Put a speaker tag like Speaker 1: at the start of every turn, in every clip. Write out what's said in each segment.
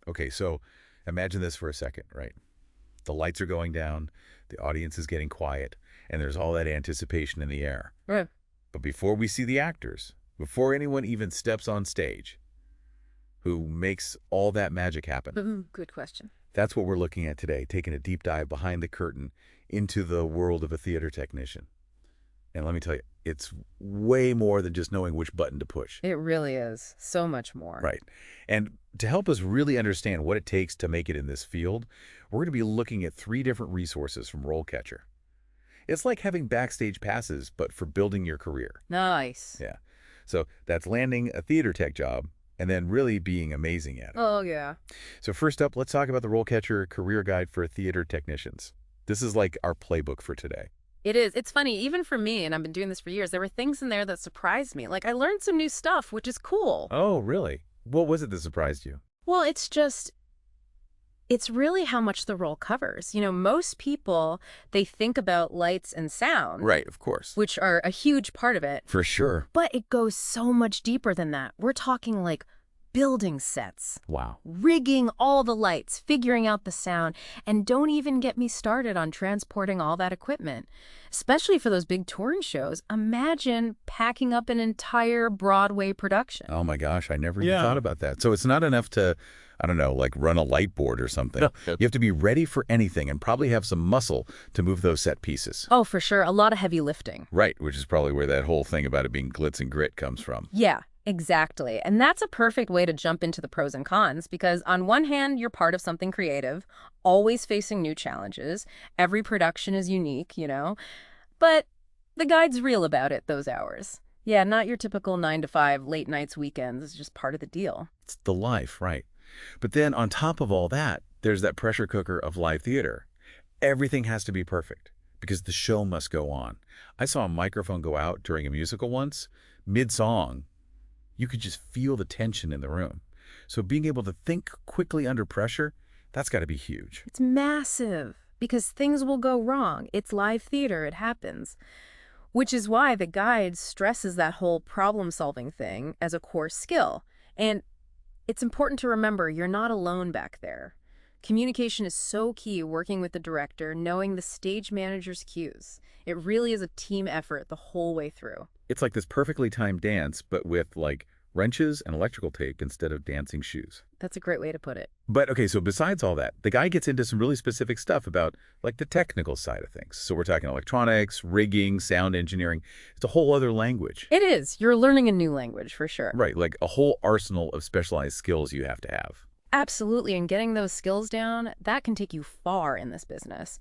Speaker 1: Okay, so imagine this for a second, right? The lights are going down, the audience is getting quiet, and there's all that anticipation in the air.
Speaker 2: Right.
Speaker 1: But before we see the actors, before anyone even steps on stage, who makes all that magic happen?
Speaker 2: Good question.
Speaker 1: That's what we're looking at today, taking a deep dive behind the curtain into the world of a theater technician. And let me tell you, it's way more than just knowing which button to push.
Speaker 2: It really is. So much more.
Speaker 1: Right. And to help us really understand what it takes to make it in this field, we're going to be looking at 3 different resources from RoleCatcher. It's like having backstage passes, but for building your career.
Speaker 2: Nice.
Speaker 1: Yeah. So that's landing a theater tech job and then really being amazing at it.
Speaker 2: Oh, yeah.
Speaker 1: So first up, let's talk about the RoleCatcher Career Guide for Theater Technicians. This is like our playbook for today.
Speaker 2: It is. It's funny, even for me, and I've been doing this for years, there were things in there that surprised me. Like, I learned some new stuff, which is cool.
Speaker 1: Oh, really? What was it that surprised you?
Speaker 2: Well, it's really how much the role covers. Most people, they think about lights and sound,
Speaker 1: Right, of course.
Speaker 2: which are a huge part of it.
Speaker 1: For sure.
Speaker 2: But it goes so much deeper than that. We're talking like building sets,
Speaker 1: Wow.
Speaker 2: rigging all the lights, figuring out the sound, and don't even get me started on transporting all that equipment. Especially for those big touring shows, imagine packing up an entire Broadway production.
Speaker 1: Oh my gosh, I never even thought about that. So it's not enough to, I don't know, like run a light board or something.
Speaker 3: No.
Speaker 1: You have to be ready for anything and probably have some muscle to move those set pieces.
Speaker 2: Oh, for sure, a lot of heavy lifting.
Speaker 1: Right, which is probably where that whole thing about it being glitz and grit comes from.
Speaker 2: Yeah, exactly. And that's a perfect way to jump into the pros and cons because on one hand, you're part of something creative, always facing new challenges. Every production is unique, but the guide's real about it those hours. Yeah, not your typical 9 to 5, late nights, weekends. It's just part of the deal.
Speaker 1: It's the life, right? But then on top of all that, there's that pressure cooker of live theater. Everything has to be perfect because the show must go on. I saw a microphone go out during a musical once, mid-song. You could just feel the tension in the room. So being able to think quickly under pressure, that's got to be huge.
Speaker 2: It's massive because things will go wrong. It's live theater. It happens. Which is why the guide stresses that whole problem-solving thing as a core skill. And it's important to remember you're not alone back there. Communication is so key, working with the director, knowing the stage manager's cues. It really is a team effort the whole way through.
Speaker 1: It's like this perfectly timed dance, but with like wrenches and electrical tape instead of dancing shoes.
Speaker 2: That's a great way to put it.
Speaker 1: But okay, so besides all that, the guy gets into some really specific stuff about like the technical side of things. So we're talking electronics, rigging, sound engineering. It's a whole other language.
Speaker 2: It is. You're learning a new language for sure.
Speaker 1: Right, like a whole arsenal of specialized skills you have to have.
Speaker 2: Absolutely. And getting those skills down, that can take you far in this business.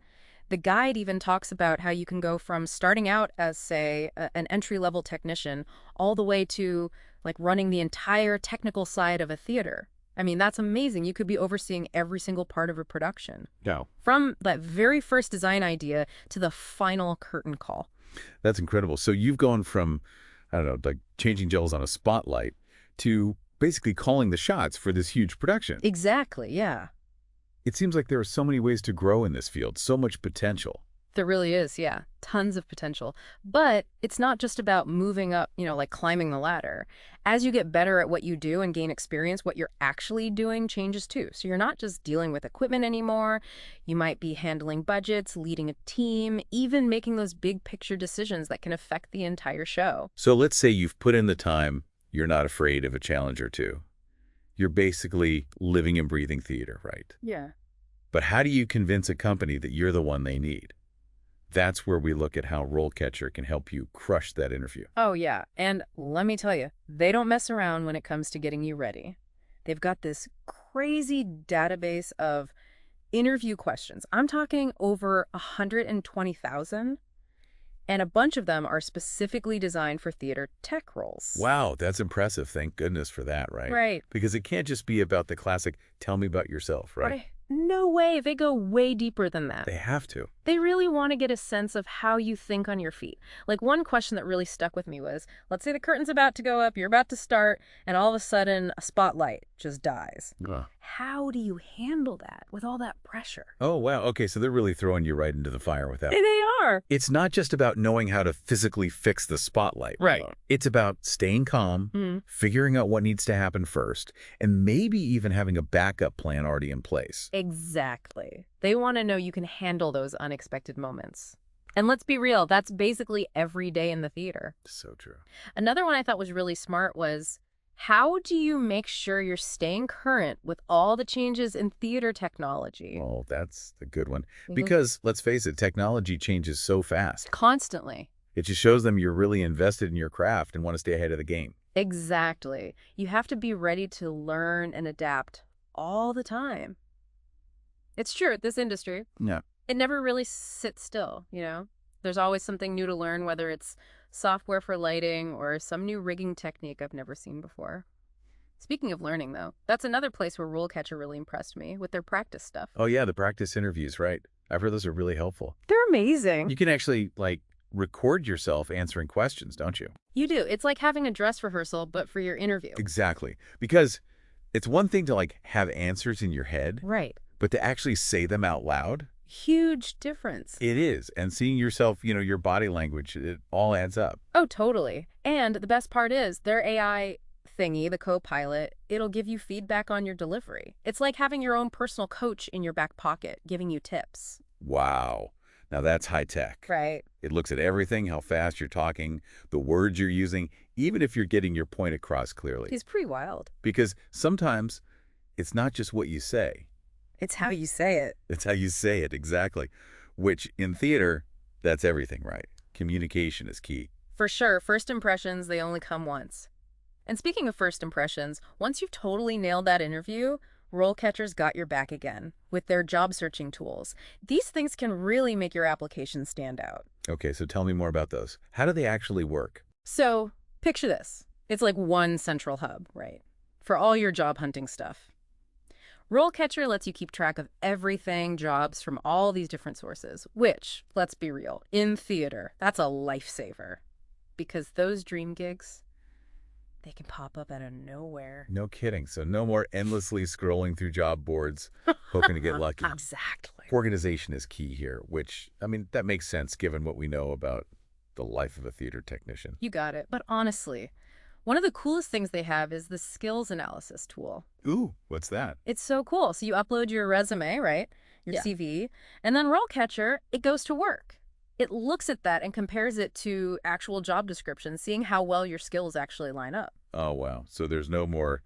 Speaker 2: The guide even talks about how you can go from starting out as, say, an entry-level technician all the way to like running the entire technical side of a theater. I mean, that's amazing. You could be overseeing every single part of a production.
Speaker 1: No.
Speaker 2: From that very first design idea to the final curtain call.
Speaker 1: That's incredible. So you've gone from, I don't know, like changing gels on a spotlight to basically calling the shots for this huge production.
Speaker 2: Exactly, yeah.
Speaker 1: It seems like there are so many ways to grow in this field, so much potential.
Speaker 2: There really is, yeah. Tons of potential. But it's not just about moving up, like climbing the ladder. As you get better at what you do and gain experience, what you're actually doing changes too. So you're not just dealing with equipment anymore. You might be handling budgets, leading a team, even making those big picture decisions that can affect the entire show.
Speaker 1: So let's say you've put in the time, you're not afraid of a challenge or two. You're basically living and breathing theater, right?
Speaker 2: Yeah.
Speaker 1: But how do you convince a company that you're the one they need? That's where we look at how RoleCatcher can help you crush that interview.
Speaker 2: Oh, yeah. And let me tell you, they don't mess around when it comes to getting you ready. They've got this crazy database of interview questions. I'm talking over 120,000. And a bunch of them are specifically designed for theater tech roles.
Speaker 1: Wow, that's impressive. Thank goodness for that, right?
Speaker 2: Right.
Speaker 1: Because it can't just be about the classic, tell me about yourself, right?
Speaker 2: No way. They go way deeper than that.
Speaker 1: They have to.
Speaker 2: They really want to get a sense of how you think on your feet. Like one question that really stuck with me was, let's say the curtain's about to go up, you're about to start, and all of a sudden a spotlight just dies.
Speaker 1: Ugh.
Speaker 2: How do you handle that with all that pressure?
Speaker 1: Oh, wow. Okay, so they're really throwing you right into the fire with that.
Speaker 2: They are.
Speaker 1: It's not just about knowing how to physically fix the spotlight.
Speaker 2: Right.
Speaker 1: It's about staying calm, figuring out what needs to happen first, and maybe even having a backup plan already in place.
Speaker 2: Exactly. They want to know you can handle those unexpected moments. And let's be real, that's basically every day in the theater.
Speaker 1: So true.
Speaker 2: Another one I thought was really smart was, how do you make sure you're staying current with all the changes in theater technology?
Speaker 1: Oh, that's a good one.
Speaker 2: Mhm.
Speaker 1: Because, let's face it, technology changes so fast.
Speaker 2: Constantly.
Speaker 1: It just shows them you're really invested in your craft and want to stay ahead of the game.
Speaker 2: Exactly. You have to be ready to learn and adapt all the time. It's true, at this industry,
Speaker 1: Yeah.
Speaker 2: it never really sits still, There's always something new to learn, whether it's software for lighting or some new rigging technique I've never seen before. Speaking of learning, though, that's another place where RoleCatcher really impressed me with their practice stuff.
Speaker 1: Oh, yeah, the practice interviews, right? I've heard those are really helpful.
Speaker 2: They're amazing.
Speaker 1: You can actually, record yourself answering questions, don't you?
Speaker 2: You do. It's like having a dress rehearsal, but for your interview.
Speaker 1: Exactly. Because it's one thing to, have answers in your head,
Speaker 2: Right.
Speaker 1: but to actually say them out loud,
Speaker 2: Huge difference.
Speaker 1: it is. And seeing yourself, your body language, it all adds up.
Speaker 2: Oh, totally. And the best part is their AI thingy, the co-pilot, it'll give you feedback on your delivery. It's like having your own personal coach in your back pocket, giving you tips.
Speaker 1: Wow. Now that's high tech.
Speaker 2: Right.
Speaker 1: It looks at everything, how fast you're talking, the words you're using, even if you're getting your point across clearly.
Speaker 2: He's pretty wild.
Speaker 1: Because sometimes it's not just what you say.
Speaker 2: It's how you say it.
Speaker 1: It's how you say it, exactly. Which, in theater, that's everything, right? Communication is key.
Speaker 2: For sure, first impressions, they only come once. And speaking of first impressions, once you've totally nailed that interview, RoleCatcher's got your back again with their job searching tools. These things can really make your application stand out.
Speaker 1: Okay, so tell me more about those. How do they actually work?
Speaker 2: So, picture this. It's like one central hub, right? For all your job hunting stuff. RoleCatcher lets you keep track of everything, jobs from all these different sources, which, let's be real, in theater, that's a lifesaver. Because those dream gigs, they can pop up out of nowhere.
Speaker 1: No kidding. So no more endlessly scrolling through job boards, hoping to get lucky.
Speaker 2: Exactly.
Speaker 1: Organization is key here, which, that makes sense given what we know about the life of a theater technician.
Speaker 2: You got it. But honestly, one of the coolest things they have is the skills analysis tool.
Speaker 1: Ooh, what's that?
Speaker 2: It's so cool. So you upload your resume, right? Your
Speaker 1: Yeah.
Speaker 2: CV, and then RoleCatcher, it goes to work. It looks at that and compares it to actual job descriptions, seeing how well your skills actually line up.
Speaker 1: Oh, wow. So there's no more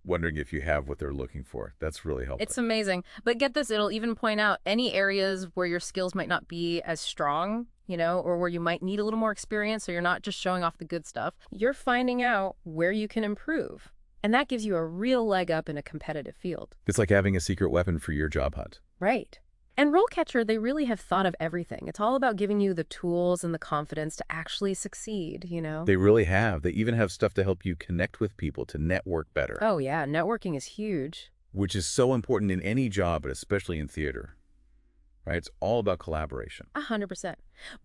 Speaker 1: wondering if you have what they're looking for. That's really helpful.
Speaker 2: It's amazing. But get this, it'll even point out any areas where your skills might not be as strong, or where you might need a little more experience, so you're not just showing off the good stuff. You're finding out where you can improve. And that gives you a real leg up in a competitive field.
Speaker 1: It's like having a secret weapon for your job hunt.
Speaker 2: Right. And RoleCatcher, they really have thought of everything. It's all about giving you the tools and the confidence to actually succeed,
Speaker 1: They really have. They even have stuff to help you connect with people, to network better.
Speaker 2: Oh, yeah. Networking is huge.
Speaker 1: Which is so important in any job, but especially in theater. Right? It's all about collaboration.
Speaker 2: 100%.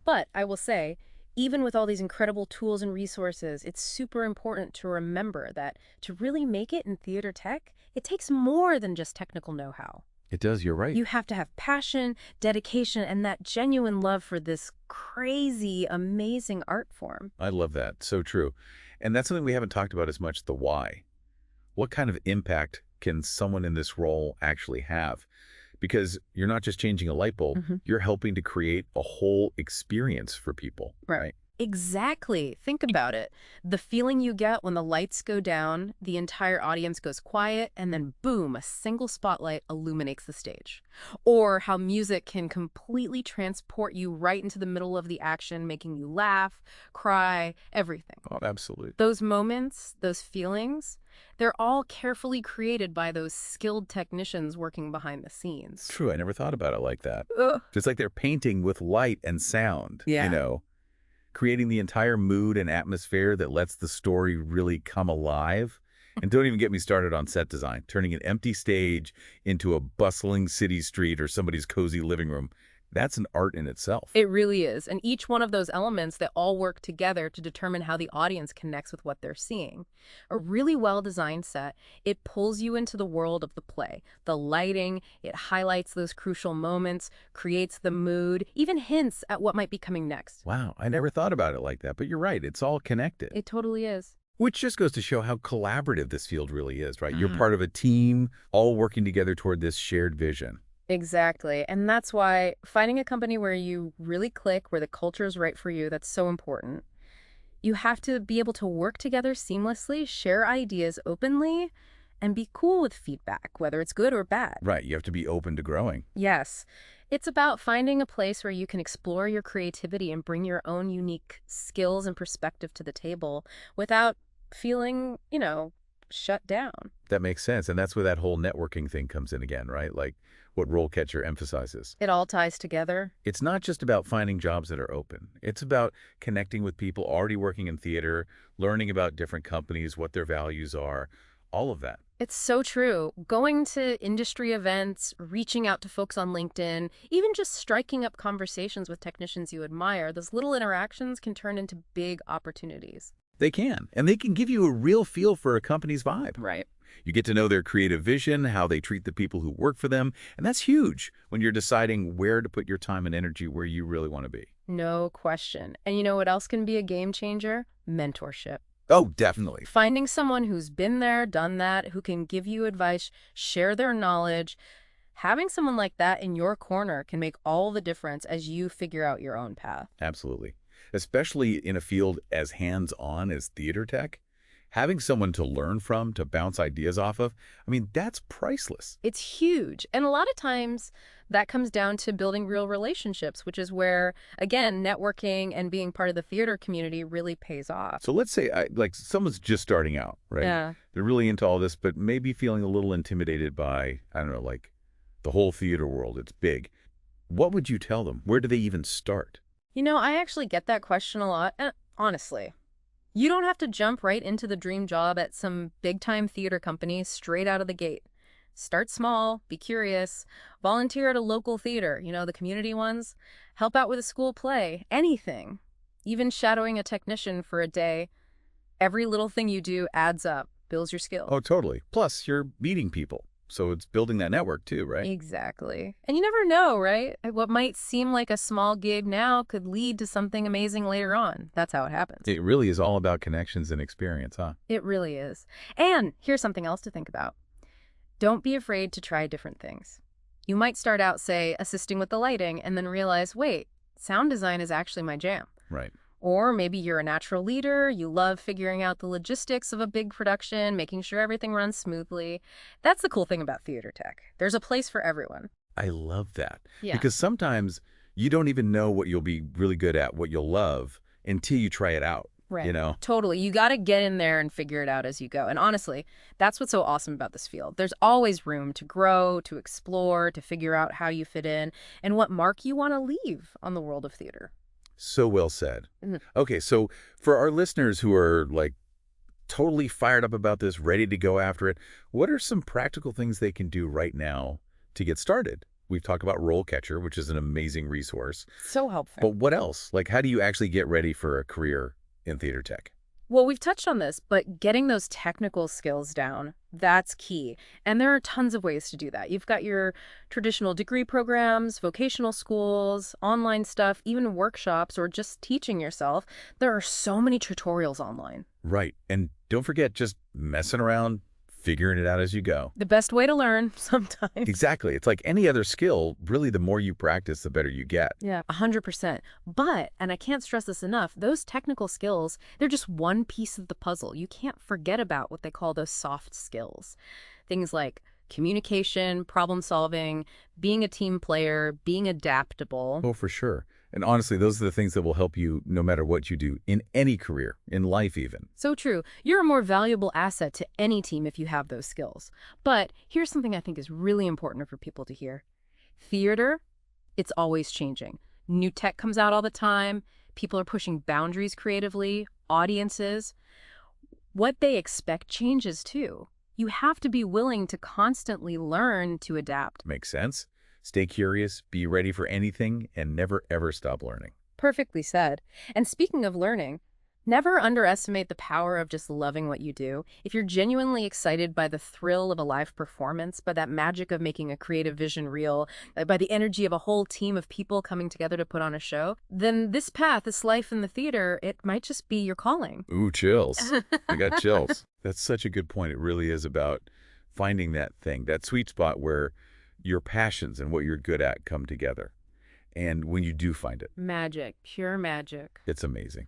Speaker 2: But I will say, even with all these incredible tools and resources, it's super important to remember that to really make it in theater tech, it takes more than just technical know-how.
Speaker 1: It does, you're right.
Speaker 2: You have to have passion, dedication, and that genuine love for this crazy, amazing art form.
Speaker 1: I love that. So true. And that's something we haven't talked about as much, the why. What kind of impact can someone in this role actually have? Because you're not just changing a light bulb, you're helping to create a whole experience for people, right?
Speaker 2: Exactly. Think about it. The feeling you get when the lights go down, the entire audience goes quiet, and then boom, a single spotlight illuminates the stage. Or how music can completely transport you right into the middle of the action, making you laugh, cry, everything.
Speaker 1: Oh, absolutely.
Speaker 2: Those moments, those feelings, they're all carefully created by those skilled technicians working behind the scenes.
Speaker 1: True. I never thought about it like that.
Speaker 2: Ugh.
Speaker 1: It's like they're painting with light and sound,
Speaker 2: Yeah.
Speaker 1: Creating the entire mood and atmosphere that lets the story really come alive And don't even get me started on set design, turning an empty stage into a bustling city street or somebody's cozy living room. That's an art in itself.
Speaker 2: It really is. And each one of those elements, they all work together to determine how the audience connects with what they're seeing. A really well-designed set, it pulls you into the world of the play. The lighting, it highlights those crucial moments, creates the mood, even hints at what might be coming next.
Speaker 1: Wow, I never thought about it like that, but you're right. It's all connected.
Speaker 2: It totally is.
Speaker 1: Which just goes to show how collaborative this field really is, right? You're part of a team, all working together toward this shared vision.
Speaker 2: Exactly. And that's why finding a company where you really click, where the culture is right for you, that's so important. You have to be able to work together seamlessly, share ideas openly, and be cool with feedback, whether it's good or bad.
Speaker 1: Right, you have to be open to growing.
Speaker 2: Yes. It's about finding a place where you can explore your creativity and bring your own unique skills and perspective to the table without feeling, shut down.
Speaker 1: That makes sense, and that's where that whole networking thing comes in again, right? Like what RoleCatcher emphasizes.
Speaker 2: It all ties together.
Speaker 1: It's not just about finding jobs that are open. It's about connecting with people already working in theater, learning about different companies, what their values are, all of that.
Speaker 2: It's so true. Going to industry events, reaching out to folks on LinkedIn, even just striking up conversations with technicians you admire, those little interactions can turn into big opportunities.
Speaker 1: They can, and they can give you a real feel for a company's vibe.
Speaker 2: Right.
Speaker 1: You get to know their creative vision, how they treat the people who work for them, and that's huge when you're deciding where to put your time and energy where you really want to be.
Speaker 2: No question. And you know what else can be a game changer? Mentorship.
Speaker 1: Oh, definitely.
Speaker 2: Finding someone who's been there, done that, who can give you advice, share their knowledge. Having someone like that in your corner can make all the difference as you figure out your own path.
Speaker 1: Absolutely. Especially in a field as hands-on as theater tech. Having someone to learn from, to bounce ideas off of, I mean, that's priceless.
Speaker 2: It's huge. And a lot of times that comes down to building real relationships, which is where, again, networking and being part of the theater community really pays off.
Speaker 1: So let's say, like, someone's just starting out, right?
Speaker 2: Yeah.
Speaker 1: They're really into all this, but maybe feeling a little intimidated by, I don't know, like, the whole theater world. It's big. What would you tell them? Where do they even start?
Speaker 2: I actually get that question a lot. And honestly, you don't have to jump right into the dream job at some big-time theater company straight out of the gate. Start small, be curious, volunteer at a local theater, the community ones, help out with a school play, anything. Even shadowing a technician for a day. Every little thing you do adds up, builds your skills.
Speaker 1: Oh, totally. Plus, you're meeting people. So it's building that network too, right?
Speaker 2: Exactly. And you never know, right? What might seem like a small gig now could lead to something amazing later on. That's how it happens.
Speaker 1: It really is all about connections and experience, huh?
Speaker 2: It really is. And here's something else to think about. Don't be afraid to try different things. You might start out, say, assisting with the lighting and then realize, wait, sound design is actually my jam.
Speaker 1: Right.
Speaker 2: Or maybe you're a natural leader, you love figuring out the logistics of a big production, making sure everything runs smoothly. That's the cool thing about theater tech. There's a place for everyone.
Speaker 1: I love that.
Speaker 2: Yeah.
Speaker 1: Because sometimes you don't even know what you'll be really good at, what you'll love, until you try it out.
Speaker 2: Right.
Speaker 1: know?
Speaker 2: Totally. You got to get in there and figure it out as you go. And honestly, that's what's so awesome about this field. There's always room to grow, to explore, to figure out how you fit in, and what mark you want to leave on the world of theater.
Speaker 1: So well said.
Speaker 2: Mhm.
Speaker 1: Okay, so for our listeners who are like totally fired up about this, ready to go after it, what are some practical things they can do right now to get started? We've talked about RoleCatcher, which is an amazing resource.
Speaker 2: So helpful.
Speaker 1: But what else? Like, how do you actually get ready for a career in theater tech?
Speaker 2: Well, we've touched on this, but getting those technical skills down, that's key. And there are tons of ways to do that. You've got your traditional degree programs, vocational schools, online stuff, even workshops, or just teaching yourself. There are so many tutorials online.
Speaker 1: Right. And don't forget, just messing around, figuring it out as you go.
Speaker 2: The best way to learn sometimes.
Speaker 1: Exactly. It's like any other skill, really the more you practice, the better you get.
Speaker 2: Yeah, 100%. But, and I can't stress this enough, those technical skills, they're just one piece of the puzzle. You can't forget about what they call those soft skills. Things like communication, problem solving, being a team player, being adaptable.
Speaker 1: Oh, for sure. And honestly, those are the things that will help you no matter what you do in any career, in life even.
Speaker 2: So true. You're a more valuable asset to any team if you have those skills. But here's something I think is really important for people to hear. Theater, it's always changing. New tech comes out all the time. People are pushing boundaries creatively, audiences. what they expect changes too. You have to be willing to constantly learn to adapt.
Speaker 1: Makes sense. Stay curious, be ready for anything, and never ever stop learning.
Speaker 2: Perfectly said. And speaking of learning, never underestimate the power of just loving what you do. If you're genuinely excited by the thrill of a live performance, by that magic of making a creative vision real, by the energy of a whole team of people coming together to put on a show, then this path, this life in the theater, it might just be your calling.
Speaker 1: Ooh, chills. I got chills. That's such a good point. It really is about finding that thing, that sweet spot where your passions and what you're good at come together. And when you do find it,
Speaker 2: Magic, pure magic.
Speaker 1: it's amazing.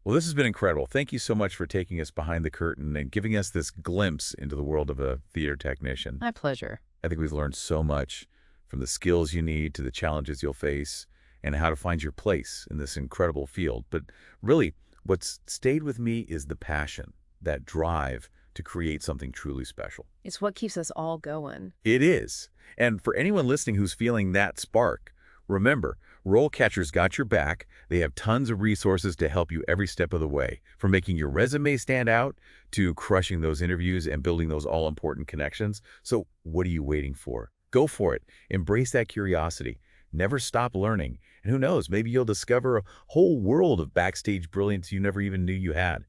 Speaker 1: Well, this has been incredible. Thank you so much for taking us behind the curtain and giving us this glimpse into the world of a theater technician.
Speaker 2: My pleasure.
Speaker 1: I think we've learned so much, from the skills you need to the challenges you'll face and how to find your place in this incredible field. But really, what's stayed with me is the passion, that drive to create something truly special.
Speaker 2: It's what keeps us all going.
Speaker 1: It is. And for anyone listening who's feeling that spark, remember, RoleCatcher's got your back. They have tons of resources to help you every step of the way, from making your resume stand out to crushing those interviews and building those all-important connections. So what are you waiting for? Go for it. Embrace that curiosity. Never stop learning. And who knows, maybe you'll discover a whole world of backstage brilliance you never even knew you had.